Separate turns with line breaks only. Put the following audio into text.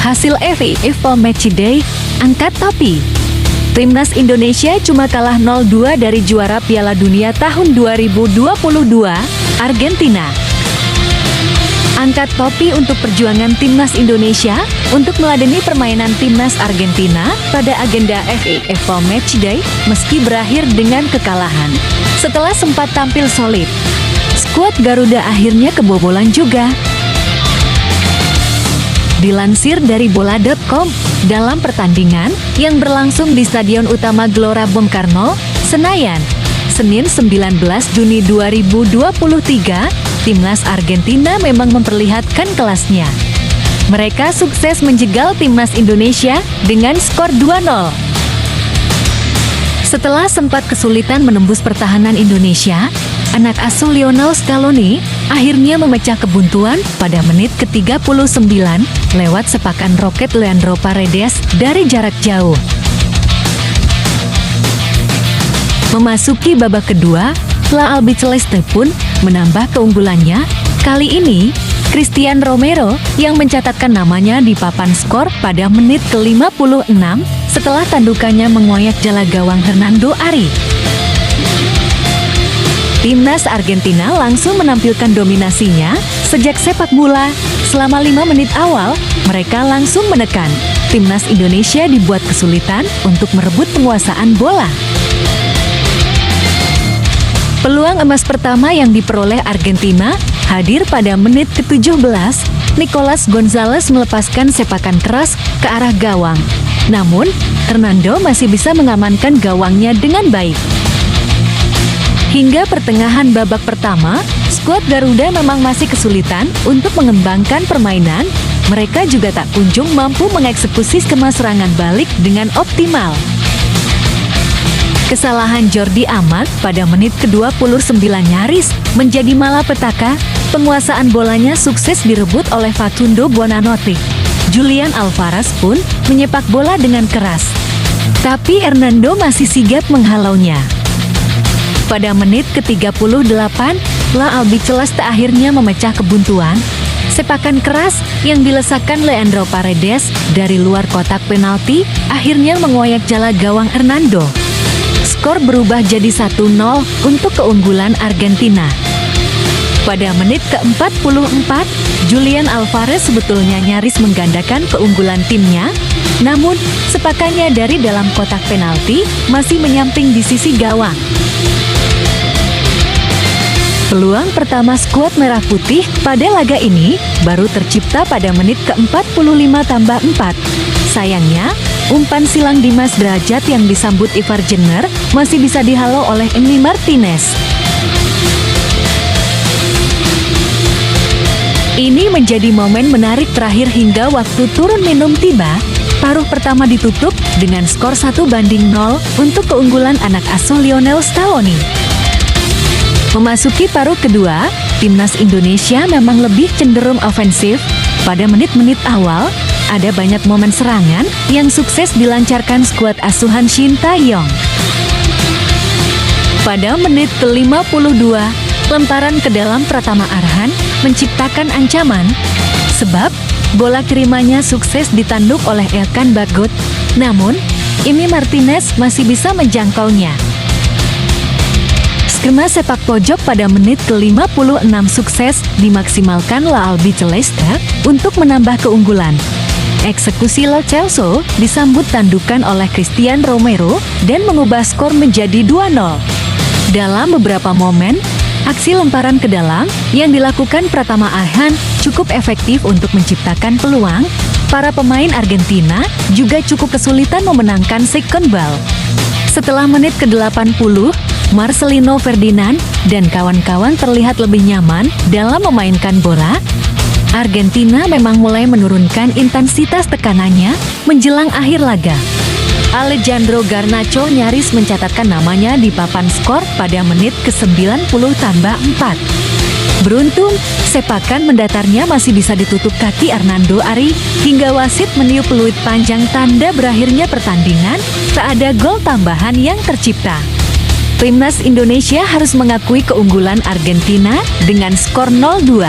Hasil FIFA Matchday, angkat topi. Timnas Indonesia cuma kalah 0-2 dari juara Piala Dunia tahun 2022, Argentina. Angkat topi untuk perjuangan Timnas Indonesia untuk meladeni permainan Timnas Argentina pada agenda FIFA Matchday meski berakhir dengan kekalahan. Setelah sempat tampil solid, skuad Garuda akhirnya kebobolan juga. Dilansir dari bola.com, dalam pertandingan yang berlangsung di Stadion Utama Gelora Bung Karno, Senayan, Senin 19 Juni 2023, Timnas Argentina memang memperlihatkan kelasnya. Mereka sukses menjegal Timnas Indonesia dengan skor 2-0. Setelah sempat kesulitan menembus pertahanan Indonesia, anak asuh Lionel Scaloni akhirnya memecah kebuntuan pada menit ke-39 lewat sepakan roket Leandro Paredes dari jarak jauh. Memasuki babak kedua, La Albiceleste pun menambah keunggulannya. Kali ini, Cristian Romero yang mencatatkan namanya di papan skor pada menit ke-56 setelah tandukannya mengoyak jala gawang Hernando Ari. Timnas Argentina langsung menampilkan dominasinya. Sejak sepak bola, selama 5 menit awal, mereka langsung menekan. Timnas Indonesia dibuat kesulitan untuk merebut penguasaan bola. Peluang emas pertama yang diperoleh Argentina hadir pada menit ke-17. Nicolas Gonzalez melepaskan sepakan keras ke arah gawang. Namun, Hernando masih bisa mengamankan gawangnya dengan baik. Hingga pertengahan babak pertama, skuad Garuda memang masih kesulitan untuk mengembangkan permainan. Mereka juga tak kunjung mampu mengeksekusi skema serangan balik dengan optimal. Kesalahan Jordi Amat pada menit ke-29 nyaris menjadi malapetaka. Penguasaan bolanya sukses direbut oleh Facundo Buonanotte. Julian Alvarez pun menyepak bola dengan keras, tapi Hernando masih sigap menghalaunya. Pada menit ke-38, La Albiceleste akhirnya memecah kebuntuan. Sepakan keras yang dilesakkan Leandro Paredes dari luar kotak penalti akhirnya mengoyak jala gawang Hernando. Skor berubah jadi 1-0 untuk keunggulan Argentina. Pada menit ke-44, Julian Alvarez sebetulnya nyaris menggandakan keunggulan timnya. Namun, sepakannya dari dalam kotak penalti masih menyamping di sisi gawang. Peluang pertama skuad Merah Putih pada laga ini baru tercipta pada menit ke-45 tambah 4. Sayangnya, umpan silang Dimas Derajat yang disambut Ivar Jenner masih bisa dihalau oleh Emi Martinez. Ini menjadi momen menarik terakhir hingga waktu turun minum tiba. Paruh pertama ditutup dengan skor 1-0 untuk keunggulan anak asuh Lionel Scaloni. Memasuki paruh kedua, Timnas Indonesia memang lebih cenderung ofensif. Pada menit-menit awal, ada banyak momen serangan yang sukses dilancarkan skuad asuhan Shin Tae-yong. Pada menit ke-52, lemparan ke dalam Pratama Arhan menciptakan ancaman, sebab bola kirimannya sukses ditanduk oleh Elkan Bagot. Namun, Emi Martinez masih bisa menjangkaunya. Skema sepak pojok pada menit ke-56 sukses dimaksimalkan La Albiceleste untuk menambah keunggulan. Eksekusi Lo Celso disambut tandukan oleh Cristian Romero dan mengubah skor menjadi 2-0. Dalam beberapa momen, aksi lemparan ke dalam yang dilakukan Pratama Arhan cukup efektif untuk menciptakan peluang. Para pemain Argentina juga cukup kesulitan memenangkan second ball. Setelah menit ke-80, Marcelino Ferdinand dan kawan-kawan terlihat lebih nyaman dalam memainkan bola. Argentina memang mulai menurunkan intensitas tekanannya menjelang akhir laga. Alejandro Garnacho nyaris mencatatkan namanya di papan skor pada menit ke-90 tambah 4. Beruntung, sepakan mendatarnya masih bisa ditutup kaki Hernando Ari hingga wasit meniup peluit panjang tanda berakhirnya pertandingan. Tak ada gol tambahan yang tercipta. Timnas Indonesia harus mengakui keunggulan Argentina dengan skor 0-2.